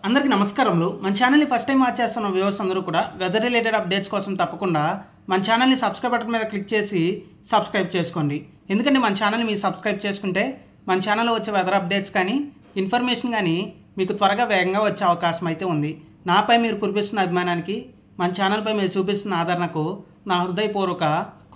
అందరికీ నమస్కారములు। మన ఛానల్ని ఫస్ట్ టైం వాచ్ చేస్తున్న వ్యూవర్స్ అందరూ కూడా వెదర్ రిలేటెడ్ అప్డేట్స్ కోసం తప్పకుండా మన ఛానల్ని సబ్స్క్రైబ్ బటన్ మీద క్లిక్ చేసి సబ్స్క్రైబ్ చేసుకోండి। ఎందుకంటే మన ఛానల్ని మీరు సబ్స్క్రైబ్ చేసుకుంటే మన ఛానల్లో వచ్చే వెదర్ అప్డేట్స్ కానీ ఇన్ఫర్మేషన్ కానీ మీకు త్వరగా వేగంగా వచ్చే అవకాశం అయితే ఉంది। నాపై మీరు కురిపిస్తున్న అభిమానానికి మన ఛానల్పై మీరు చూపిస్తున్న ఆదరణకు నా హృదయపూర్వక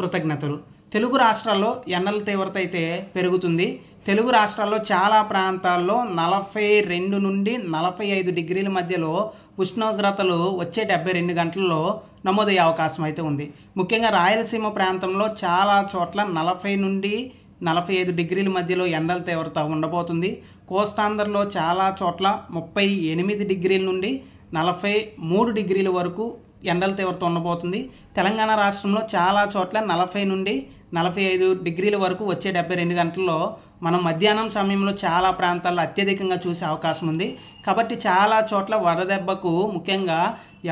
కృతజ్ఞతలు। తెలుగు రాష్ట్రాల్లో ఎండల తీవ్రత అయితే పెరుగుతుంది। తెలుగు రాష్ట్రాల్లో చాలా ప్రాంతాల్లో 42 నుండి 45 డిగ్రీల మధ్యలో ఉష్ణోగ్రతలు వచ్చే 72 గంటల్లో నమోదయ్యే అవకాశం అయితే ఉంది। ముఖ్యంగా రాయలసీమ ప్రాంతంలో చాలా చోట్ల 40 నుండి 45 డిగ్రీల మధ్యలో ఎండల తీవ్రత ఉండబోతుంది। కోస్తాంధ్రలో చాలా చోట్ల 38 డిగ్రీల నుండి 43 డిగ్రీల వరకు ఎండల తీవ్రత ఉండబోతుంది। తెలంగాణ రాష్ట్రంలో చాలా చోట్ల 40 నుండి 45 డిగ్రీల వరకు వచ్చే 72 గంటల్లో మనం మధ్యాహ్నం సమయంలో చాలా ప్రాంతాల్లో అత్యధికంగా చూసే అవకాశం ఉంది। కాబట్టి చాలా చోట్ల వడదెబ్బకు ముఖ్యంగా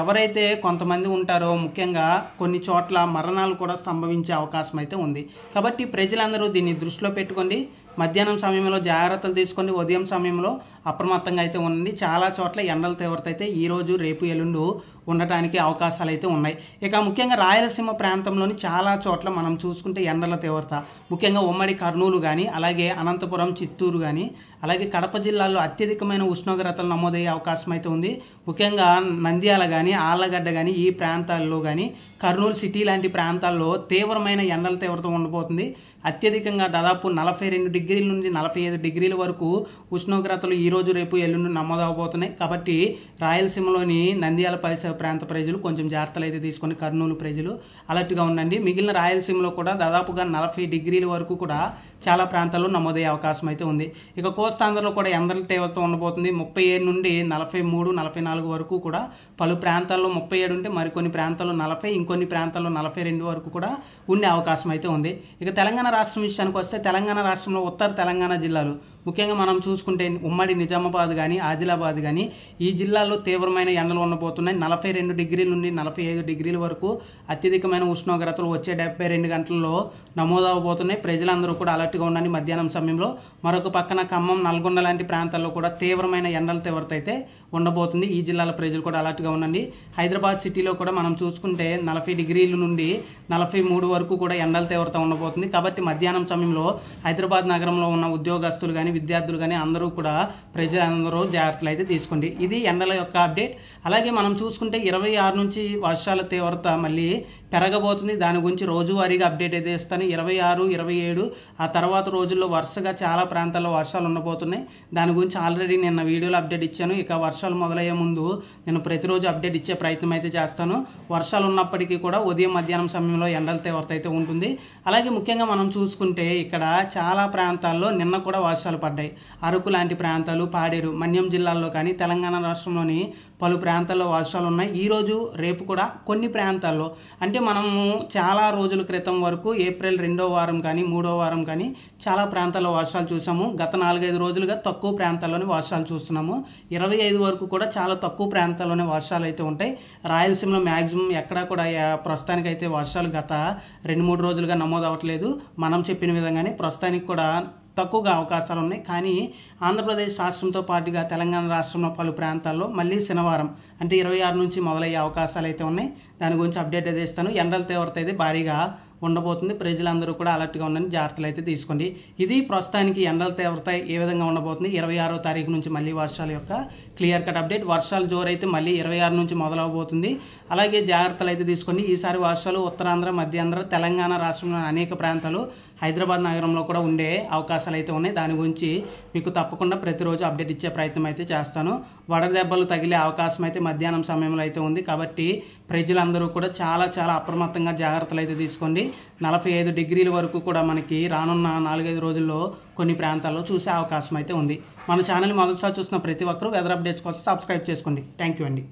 ఎవరైతే కొంతమంది ఉంటారో ముఖ్యంగా కొన్ని చోట్ల మరణాలు కూడా సంభవించే అవకాశం అయితే ఉంది। కాబట్టి ప్రజలందరూ దీన్ని దృష్టిలో పెట్టుకోండి। మధ్యాహ్నం సమయంలో జాగ్రత్తలు తీసుకోండి, ఉదయం సమయంలో అప్రమత్తంగా అయితే ఉండండి। చాలా చోట్ల ఎండల తీవ్రత అయితే ఈరోజు రేపు ఎల్లుండు ఉండటానికి అవకాశాలు అయితే ఉన్నాయి। ఇక ముఖ్యంగా రాయలసీమ ప్రాంతంలోని చాలా చోట్ల మనం చూసుకుంటే ఎండల తీవ్రత ముఖ్యంగా ఉమ్మడి కర్నూలు కానీ అలాగే అనంతపురం చిత్తూరు కానీ అలాగే కడప జిల్లాల్లో అత్యధికమైన ఉష్ణోగ్రతలు నమోదయ్యే అవకాశం అయితే ఉంది। ముఖ్యంగా నంద్యాల కానీ ఆళ్లగడ్డ కానీ ఈ ప్రాంతాల్లో కానీ కర్నూలు సిటీ లాంటి ప్రాంతాల్లో తీవ్రమైన ఎండల తీవ్రత ఉండబోతుంది। అత్యధికంగా దాదాపు 42 డిగ్రీల నుండి 45 డిగ్రీల వరకు ఉష్ణోగ్రతలు ఈరోజు రేపు ఎల్లుండి నమోదవబోతున్నాయి। కాబట్టి రాయలసీమలోని నంద్యాల పరిసర ప్రాంత ప్రజలు కొంచెం జాగ్రత్తలు అయితే తీసుకొని కర్నూలు ప్రజలు అలర్ట్గా ఉండండి। మిగిలిన రాయలసీమలో కూడా దాదాపుగా 40 డిగ్రీల వరకు కూడా చాలా ప్రాంతాల్లో నమోదయ్యే అవకాశం అయితే ఉంది। ఇక కోస్తాంధ్రలో కూడా ఎండల తీవ్రత ఉండబోతుంది। 37 నుండి 43, 44 వరకు కూడా పలు ప్రాంతాల్లో 37 ఉంటే మరికొన్ని ప్రాంతాల్లో 40, ఇంకొన్ని ప్రాంతాల్లో 42 వరకు కూడా ఉండే అవకాశం అయితే ఉంది। ఇక తెలంగాణ రాష్ట్రం విషయానికి వస్తే తెలంగాణ రాష్ట్రంలో ఉత్తర తెలంగాణ జిల్లాలు ముఖ్యంగా మనం చూసుకుంటే ఉమ్మడి నిజామాబాద్ కానీ ఆదిలాబాద్ కానీ ఈ జిల్లాల్లో తీవ్రమైన ఎండలు ఉండబోతున్నాయి। 42 డిగ్రీల నుండి 45 డిగ్రీల వరకు అత్యధికమైన ఉష్ణోగ్రతలు వచ్చే 72 గంటల్లో నమోదవబోతున్నాయి। ప్రజలందరూ కూడా అలర్ట్గా ఉండండి మధ్యాహ్నం సమయంలో। మరొక పక్కన ఖమ్మం, నల్గొండ లాంటి ప్రాంతాల్లో కూడా తీవ్రమైన ఎండల తీవ్రత అయితే ఉండబోతుంది। ఈ జిల్లాల ప్రజలు కూడా అలర్ట్గా ఉండండి। హైదరాబాద్ సిటీలో కూడా మనం చూసుకుంటే 40 డిగ్రీల నుండి 43 వరకు కూడా ఎండల తీవ్రత ఉండబోతుంది। కాబట్టి మధ్యాహ్నం సమయంలో హైదరాబాద్ నగరంలో ఉన్న ఉద్యోగస్తులు కానీ విద్యార్థులు కానీ అందరూ కూడా ప్రజలందరూ జాగ్రత్తలు అయితే తీసుకోండి। ఇది ఎండల యొక్క అప్డేట్। అలాగే మనం చూసుకుంటే 26 నుంచి వర్షాల తీవ్రత మళ్ళీ పెరగబోతుంది। దాని గురించి రోజువారీగా అప్డేట్ అయితే ఇస్తాను। 26, 27 ఆ తర్వాత రోజుల్లో వరుసగా చాలా ప్రాంతాల్లో వర్షాలు ఉండబోతున్నాయి। దాని గురించి ఆల్రెడీ నిన్న వీడియోలో అప్డేట్ ఇచ్చాను। ఇక వర్షాలు మొదలయ్యే ముందు నేను ప్రతిరోజు అప్డేట్ ఇచ్చే ప్రయత్నం అయితే చేస్తాను। వర్షాలు ఉన్నప్పటికీ కూడా ఉదయం మధ్యాహ్నం సమయంలో ఎండల తీవ్రత అయితే ఉంటుంది। అలాగే ముఖ్యంగా మనం చూసుకుంటే ఇక్కడ చాలా ప్రాంతాల్లో నిన్న కూడా వర్షాలు పడ్డాయి। అరకు లాంటి ప్రాంతాలు, పాడేరు, మన్యం జిల్లాల్లో కానీ తెలంగాణ రాష్ట్రంలోని పలు ప్రాంతాల్లో వర్షాలు ఉన్నాయి। ఈరోజు రేపు కూడా కొన్ని ప్రాంతాల్లో అంటే మనము చాలా రోజుల క్రితం వరకు ఏప్రిల్ 2వ వారం కానీ 3వ వారం కానీ చాలా ప్రాంతాల్లో వర్షాలు చూసాము। గత 4-5 రోజులుగా తక్కువ ప్రాంతాల్లోనే వర్షాలు చూస్తున్నాము। 25 వరకు కూడా చాలా తక్కువ ప్రాంతాల్లోనే వర్షాలు అయితే ఉంటాయి। రాయలసీమలో మ్యాక్సిమం ఎక్కడా కూడా ప్రస్తుతానికైతే వర్షాలు గత 2-3 రోజులుగా నమోదు అవ్వట్లేదు। మనం చెప్పిన విధంగానే ప్రస్తుతానికి కూడా తక్కువగా అవకాశాలు ఉన్నాయి। కానీ ఆంధ్రప్రదేశ్ రాష్ట్రంతో పాటుగా తెలంగాణ రాష్ట్రంలో పలు ప్రాంతాల్లో మళ్ళీ శనివారం అంటే 26 నుంచి మొదలయ్యే అవకాశాలు అయితే ఉన్నాయి। దాని గురించి అప్డేట్ అయితే ఇస్తాను। ఎండల తీవ్రత అయితే భారీగా ఉండబోతుంది। ప్రజలందరూ కూడా అలర్ట్గా ఉండండి, జాగ్రత్తలు అయితే తీసుకోండి। ఇది ప్రస్తుతానికి ఎండల తీవ్రత ఏ విధంగా ఉండబోతుంది 26వ తారీఖు నుంచి మళ్ళీ వర్షాల యొక్క క్లియర్ కట్ అప్డేట్। వర్షాలు జోరైతే మళ్ళీ 26 నుంచి మొదలవబోతుంది। అలాగే జాగ్రత్తలు అయితే తీసుకోండి। ఈసారి వర్షాలు ఉత్తరాంధ్ర, మధ్యాంధ్ర, తెలంగాణ రాష్ట్రంలో అనేక ప్రాంతాలు, హైదరాబాద్ నగరంలో కూడా ఉండే అవకాశాలు అయితే ఉన్నాయి। దాని గురించి మీకు తప్పకుండా ప్రతిరోజు అప్డేట్ ఇచ్చే ప్రయత్నం అయితే చేస్తాను। వడదెబ్బలు తగిలే అవకాశం అయితే మధ్యాహ్నం సమయంలో అయితే ఉంది। కాబట్టి ప్రజలందరూ కూడా చాలా అప్రమత్తంగా జాగ్రత్తలు అయితే తీసుకోండి। 45 డిగ్రీల వరకు కూడా మనకి రానున్న 4-5 రోజుల్లో కొన్ని ప్రాంతాల్లో చూసే అవకాశం అయితే ఉంది। మన ఛానల్ మొదటిసారి చూసిన ప్రతి ఒక్కరూ వెదర్ అప్డేట్స్ కోసం సబ్స్క్రైబ్ చేసుకోండి। థ్యాంక్ యూ అండి।